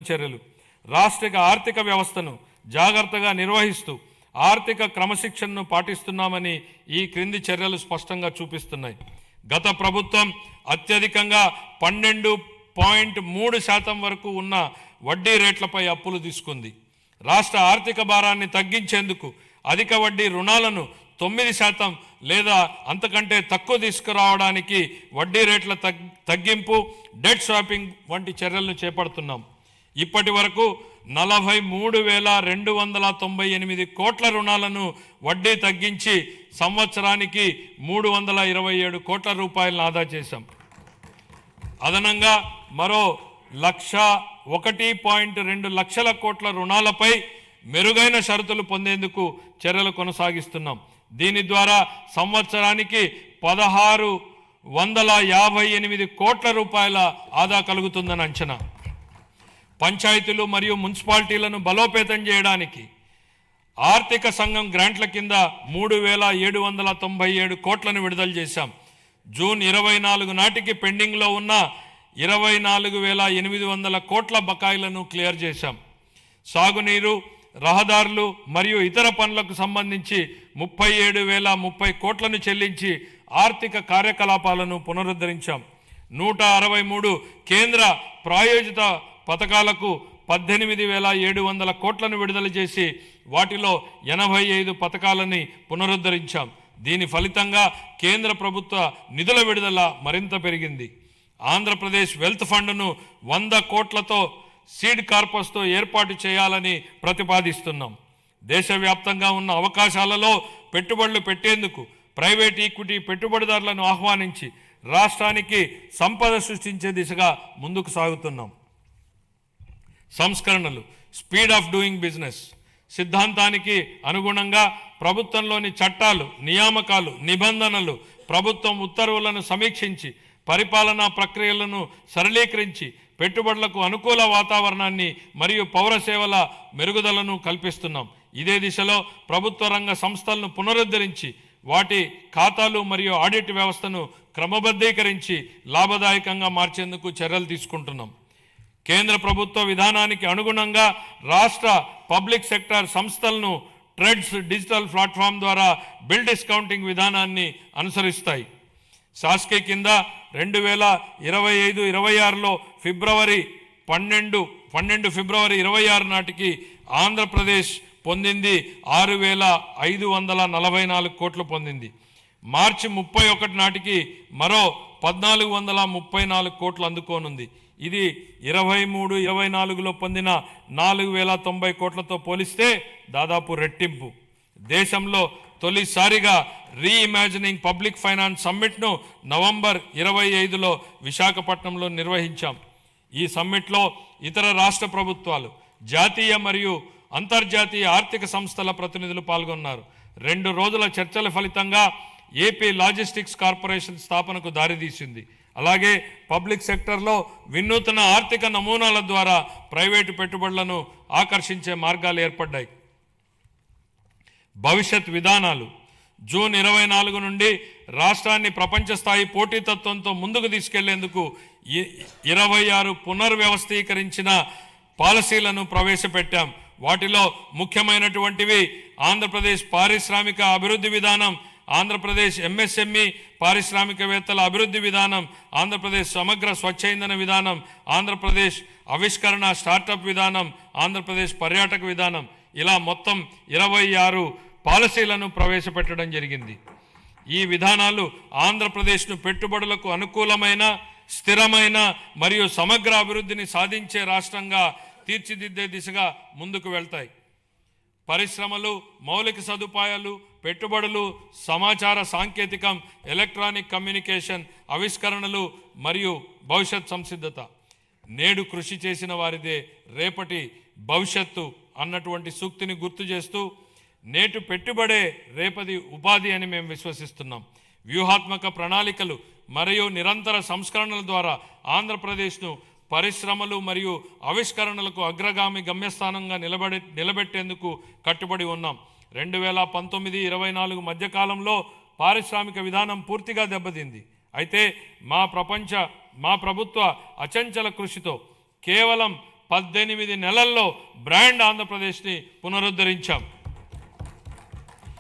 చర్యలు. రాష్ట్ర ఆర్థిక వ్యవస్థను జాగ్రత్తగా నిర్వహిస్తూ ఆర్థిక క్రమశిక్షణను పాటిస్తున్నామని ఈ క్రింది చర్యలు స్పష్టంగా చూపిస్తున్నాయి. గత ప్రభుత్వం అత్యధికంగా 12.3% వరకు ఉన్న వడ్డీ రేట్లపై అప్పులు తీసుకుంది. రాష్ట్ర ఆర్థిక భారాన్ని తగ్గించేందుకు అధిక వడ్డీ రుణాలను 9% లేదా అంతకంటే తక్కువ తీసుకురావడానికి వడ్డీ రేట్ల తగ్గింపు, డెట్ స్వాపింగ్ వంటి చర్యలను చేపడుతున్నాం. ఇప్పటి వరకు 43,298 కోట్ల రుణాలను వడ్డీ తగ్గించి సంవత్సరానికి 327 కోట్ల రూపాయలను ఆదా చేశాం. అదనంగా మరో 1.2 లక్షల కోట్ల రుణాలపై మెరుగైన షరతులు పొందేందుకు చర్యలు కొనసాగిస్తున్నాం. దీని ద్వారా సంవత్సరానికి 1,658 కోట్ల రూపాయల ఆదా కలుగుతుందని అంచనా. పంచాయతీలు మరియు మున్సిపాలిటీలను బలోపేతం చేయడానికి ఆర్థిక సంఘం గ్రాంట్ల కింద 3,797 కోట్లను విడుదల చేశాం. జూన్ 24 నాటికి పెండింగ్లో ఉన్న 24,800 కోట్ల బకాయిలను క్లియర్ చేశాం. సాగునీరు, రహదారులు మరియు ఇతర పనులకు సంబంధించి 37,030 కోట్లను చెల్లించి ఆర్థిక కార్యకలాపాలను పునరుద్ధరించాం. 163 కేంద్ర ప్రాయోజిత పథకాలకు 18,700 కోట్లను విడుదల చేసి వాటిలో 85 పథకాలని పునరుద్ధరించాం. దీని ఫలితంగా కేంద్ర ప్రభుత్వ నిధుల విడుదల మరింత పెరిగింది. ఆంధ్రప్రదేశ్ వెల్త్ ఫండ్ను 100 కోట్లతో సీడ్ కార్పస్తో ఏర్పాటు చేయాలని ప్రతిపాదిస్తున్నాం. దేశవ్యాప్తంగా ఉన్న అవకాశాలలో పెట్టుబడులు పెట్టేందుకు ప్రైవేట్ ఈక్విటీ పెట్టుబడిదారులను ఆహ్వానించి రాష్ట్రానికి సంపద సృష్టించే దిశగా ముందుకు సాగుతున్నాం. సంస్కరణలు, స్పీడ్ ఆఫ్ డూయింగ్ బిజినెస్ సిద్ధాంతానికి అనుగుణంగా ప్రభుత్వంలోని చట్టాలు, నియామకాలు, నిబంధనలు, ప్రభుత్వం ఉత్తర్వులను సమీక్షించి పరిపాలనా ప్రక్రియలను సరళీకరించి పెట్టుబడులకు అనుకూల వాతావరణాన్ని మరియు పౌర సేవల మెరుగుదలను కల్పిస్తున్నాం. ఇదే దిశలో ప్రభుత్వ రంగ సంస్థలను పునరుద్ధరించి వాటి ఖాతాలు మరియు ఆడిట్ వ్యవస్థను క్రమబద్ధీకరించి లాభదాయకంగా మార్చేందుకు చర్యలు తీసుకుంటున్నాం. కేంద్ర ప్రభుత్వ విధానానికి అనుగుణంగా రాష్ట్ర పబ్లిక్ సెక్టార్ సంస్థలను ట్రెడ్స్ డిజిటల్ ప్లాట్ఫామ్ ద్వారా బిల్ డిస్కౌంటింగ్ విధానాన్ని అనుసరిస్తాయి. శాస్కీ కింద 2025-26లో ఫిబ్రవరి 12 ఫిబ్రవరి 26 నాటికి ఆంధ్రప్రదేశ్ పొందింది 6,544 కోట్లు పొందింది. మార్చి 31 నాటికి మరో 1,434 కోట్లు అందుకోనుంది. ఇది 23-24లో పొందిన 4,090 కోట్లతో పోలిస్తే దాదాపు రెట్టింపు. దేశంలో తొలిసారిగా రీఇమాజినింగ్ పబ్లిక్ ఫైనాన్స్ సమ్మిట్ను నవంబర్ 25లో విశాఖపట్నంలో నిర్వహించాం. ఈ సమ్మిట్లో ఇతర రాష్ట్ర ప్రభుత్వాలు, జాతీయ మరియు అంతర్జాతీయ ఆర్థిక సంస్థల ప్రతినిధులు పాల్గొన్నారు. 2 రోజుల చర్చల ఫలితంగా ఏపీ లాజిస్టిక్స్ కార్పొరేషన్ స్థాపనకు దారితీసింది. అలాగే పబ్లిక్ సెక్టర్లో వినూత్న ఆర్థిక నమూనాల ద్వారా ప్రైవేటు పెట్టుబడులను ఆకర్షించే మార్గాలు ఏర్పడ్డాయి. భవిష్యత్ విధానాలు. జూన్ 24 నుండి రాష్ట్రాన్ని ప్రపంచ స్థాయి పోటీతత్వంతో ముందుకు తీసుకెళ్లేందుకు 26 పునర్వ్యవస్థీకరించిన పాలసీలను ప్రవేశపెట్టాం. వాటిలో ముఖ్యమైనటువంటివి ఆంధ్రప్రదేశ్ పారిశ్రామిక అభివృద్ధి విధానం, ఆంధ్రప్రదేశ్ ఎంఎస్ఎంఈ పారిశ్రామికవేత్తల అభివృద్ధి విధానం, ఆంధ్రప్రదేశ్ సమగ్ర స్వచ్ఛ ఇంధన విధానం, ఆంధ్రప్రదేశ్ ఆవిష్కరణ స్టార్టప్ విధానం, ఆంధ్రప్రదేశ్ పర్యాటక విధానం, ఇలా మొత్తం 26 పాలసీలను ప్రవేశపెట్టడం జరిగింది. ఈ విధానాలు ఆంధ్రప్రదేశ్ను పెట్టుబడులకు అనుకూలమైన, స్థిరమైన మరియు సమగ్ర అభివృద్ధిని సాధించే రాష్ట్రంగా తీర్చిదిద్దే దిశగా ముందుకు వెళ్తాయి. పరిశ్రమలు, మౌలిక సదుపాయాలు, పెట్టుబడులు, సమాచార సాంకేతికం, ఎలక్ట్రానిక్ కమ్యూనికేషన్, ఆవిష్కరణలు మరియు భవిష్యత్ సంసిద్ధత. నేడు కృషి చేసిన వారిదే రేపటి భవిష్యత్తు అన్నటువంటి సూక్తిని గుర్తు చేస్తూ నేటి పెట్టుబడే రేపటి ఉపాధి అని మేము విశ్వసిస్తున్నాం. వ్యూహాత్మక ప్రణాళికలు మరియు నిరంతర సంస్కరణల ద్వారా ఆంధ్రప్రదేశ్ను పరిశ్రమలు మరియు ఆవిష్కరణలకు అగ్రగామి గమ్యస్థానంగా నిలబెట్టేందుకు కట్టుబడి ఉన్నాం. 2019-24 మధ్యకాలంలో పారిశ్రామిక విధానం పూర్తిగా దెబ్బతింది. అయితే మా ప్రభుత్వ అచంచల కృషితో కేవలం 18 నెలల్లో బ్రాండ్ ఆంధ్రప్రదేశ్ని పునరుద్ధరించాం.